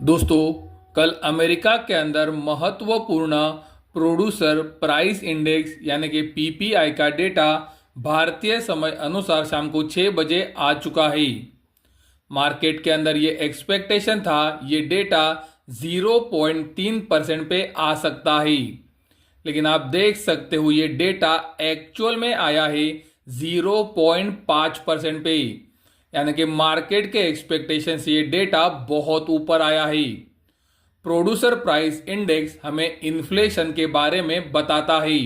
दोस्तों, कल अमेरिका के अंदर महत्वपूर्ण प्रोड्यूसर प्राइस इंडेक्स यानी कि पीपीआई का डेटा भारतीय समय अनुसार शाम को 6 बजे आ चुका है। मार्केट के अंदर ये एक्सपेक्टेशन था ये डेटा 0.3% पे आ सकता है, लेकिन आप देख सकते हो ये डेटा एक्चुअल में आया है 0.5% पे, यानी कि मार्केट के एक्सपेक्टेशन से ये डेटा बहुत ऊपर आया है। प्रोड्यूसर प्राइस इंडेक्स हमें इन्फ्लेशन के बारे में बताता है,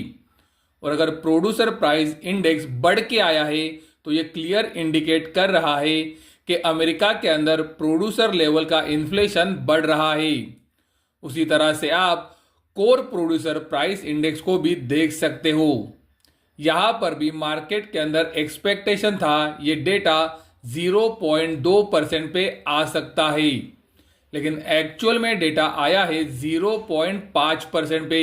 और अगर प्रोड्यूसर प्राइस इंडेक्स बढ़ के आया है तो ये क्लियर इंडिकेट कर रहा है कि अमेरिका के अंदर प्रोड्यूसर लेवल का इन्फ्लेशन बढ़ रहा है। उसी तरह से आप कोर प्रोड्यूसर प्राइस इंडेक्स को भी देख सकते हो। यहां पर भी मार्केट के अंदर एक्सपेक्टेशन था ये डेटा 0.2% पे आ सकता है, लेकिन एक्चुअल में डेटा आया है 0.5% पे,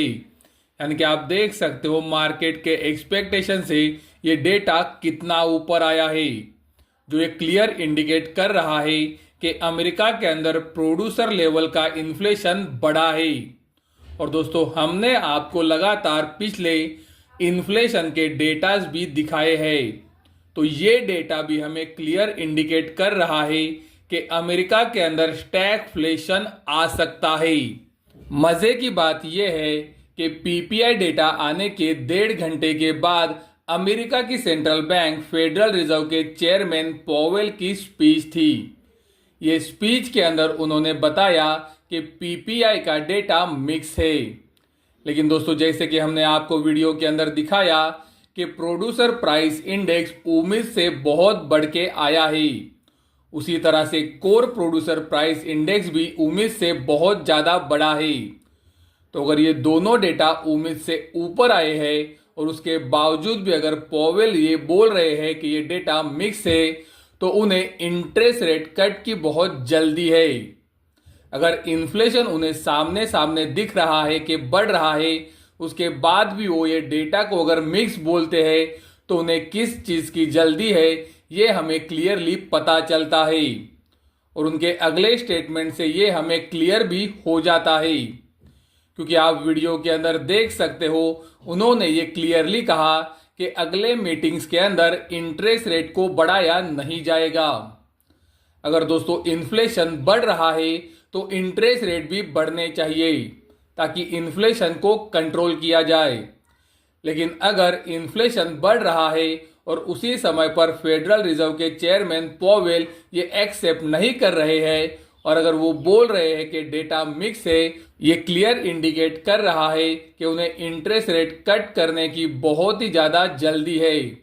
यानी कि आप देख सकते हो मार्केट के एक्सपेक्टेशन से ये डेटा कितना ऊपर आया है, जो ये क्लियर इंडिकेट कर रहा है कि अमेरिका के अंदर प्रोड्यूसर लेवल का इन्फ्लेशन बढ़ा है। और दोस्तों, हमने आपको लगातार पिछले इन्फ्लेशन के डेटाज भी दिखाए हैं, तो ये डेटा भी हमें क्लियर इंडिकेट कर रहा है कि अमेरिका के अंदर स्टैगफ्लेशन आ सकता है। मजे की बात यह है कि पीपीआई डेटा आने के 1.5 घंटे के बाद अमेरिका की सेंट्रल बैंक फेडरल रिजर्व के चेयरमैन पॉवेल की स्पीच थी। ये स्पीच के अंदर उन्होंने बताया कि पीपीआई का डेटा मिक्स है, लेकिन दोस्तों जैसे कि हमने आपको वीडियो के अंदर दिखाया कि प्रोड्यूसर प्राइस इंडेक्स उम्मीद से बहुत बढ़ के आया है, उसी तरह से कोर प्रोड्यूसर प्राइस इंडेक्स भी उम्मीद से बहुत ज़्यादा बढ़ा है। तो अगर ये दोनों डेटा उम्मीद से ऊपर आए हैं और उसके बावजूद भी अगर पॉवेल ये बोल रहे हैं कि ये डेटा मिक्स है, तो उन्हें इंटरेस्ट रेट कट की बहुत जल्दी है। अगर इन्फ्लेशन उन्हें सामने सामने दिख रहा है कि बढ़ रहा है, उसके बाद भी वो ये डेटा को अगर मिक्स बोलते हैं, तो उन्हें किस चीज़ की जल्दी है ये हमें क्लियरली पता चलता है, और उनके अगले स्टेटमेंट से ये हमें क्लियर भी हो जाता है, क्योंकि आप वीडियो के अंदर देख सकते हो उन्होंने ये क्लियरली कहा कि अगले मीटिंग्स के अंदर इंटरेस्ट रेट को बढ़ाया नहीं जाएगा। अगर दोस्तों इन्फ्लेशन बढ़ रहा है तो इंटरेस्ट रेट भी बढ़ने चाहिए ताकि इन्फ्लेशन को कंट्रोल किया जाए, लेकिन अगर इन्फ्लेशन बढ़ रहा है और उसी समय पर फेडरल रिजर्व के चेयरमैन पॉवेल ये एक्सेप्ट नहीं कर रहे हैं, और अगर वो बोल रहे हैं कि डेटा मिक्स है, ये क्लियर इंडिकेट कर रहा है कि उन्हें इंटरेस्ट रेट कट करने की बहुत ही ज़्यादा जल्दी है,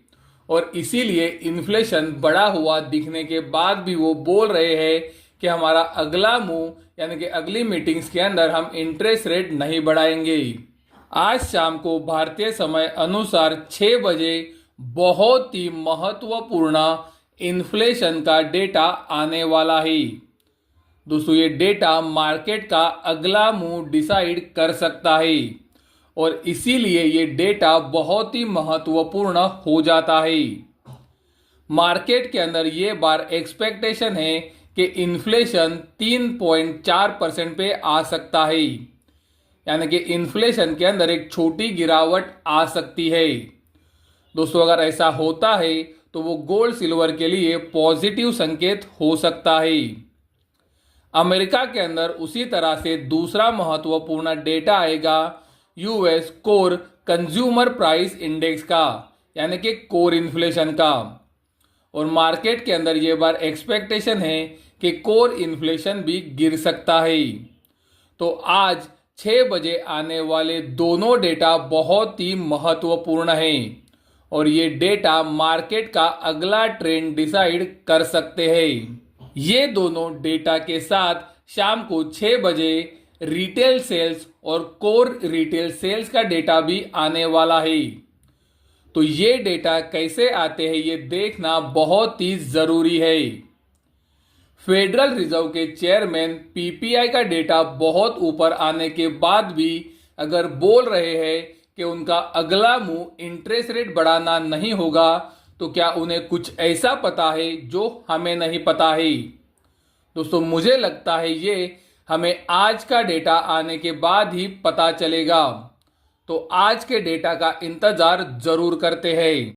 और इसीलिए इन्फ्लेशन बढ़ा हुआ दिखने के बाद भी वो बोल रहे हैं कि हमारा अगला मूव यानी कि अगली मीटिंग्स के अंदर हम इंटरेस्ट रेट नहीं बढ़ाएंगे। आज शाम को भारतीय समय अनुसार 6 बजे बहुत ही महत्वपूर्ण इन्फ्लेशन का डेटा आने वाला है। दोस्तों, ये डेटा मार्केट का अगला मूव डिसाइड कर सकता है, और इसीलिए ये डेटा बहुत ही महत्वपूर्ण हो जाता है। मार्केट के अंदर ये बार एक्सपेक्टेशन है कि इन्फ्लेशन 3.4% पे आ सकता है, यानी कि इन्फ्लेशन के अंदर एक छोटी गिरावट आ सकती है। दोस्तों, अगर ऐसा होता है तो वो गोल्ड सिल्वर के लिए पॉजिटिव संकेत हो सकता है। अमेरिका के अंदर उसी तरह से दूसरा महत्वपूर्ण डेटा आएगा US core consumer price index का, यानी कि कोर इन्फ्लेशन का, और मार्केट के अंदर ये बार एक्सपेक्टेशन है कि कोर इन्फ्लेशन भी गिर सकता है। तो आज 6 बजे आने वाले दोनों डेटा बहुत ही महत्वपूर्ण हैं, और ये डेटा मार्केट का अगला ट्रेंड डिसाइड कर सकते हैं। ये दोनों डेटा के साथ शाम को 6 बजे रिटेल सेल्स और कोर रिटेल सेल्स का डेटा भी आने वाला है। तो ये डेटा कैसे आते हैं ये देखना बहुत ही जरूरी है। फेडरल रिजर्व के चेयरमैन पीपीआई का डेटा बहुत ऊपर आने के बाद भी अगर बोल रहे हैं कि उनका अगला मूव इंटरेस्ट रेट बढ़ाना नहीं होगा, तो क्या उन्हें कुछ ऐसा पता है जो हमें नहीं पता है? दोस्तों, मुझे लगता है ये हमें आज का डेटा आने के बाद ही पता चलेगा। तो आज के डेटा का इंतजार जरूर करते हैं।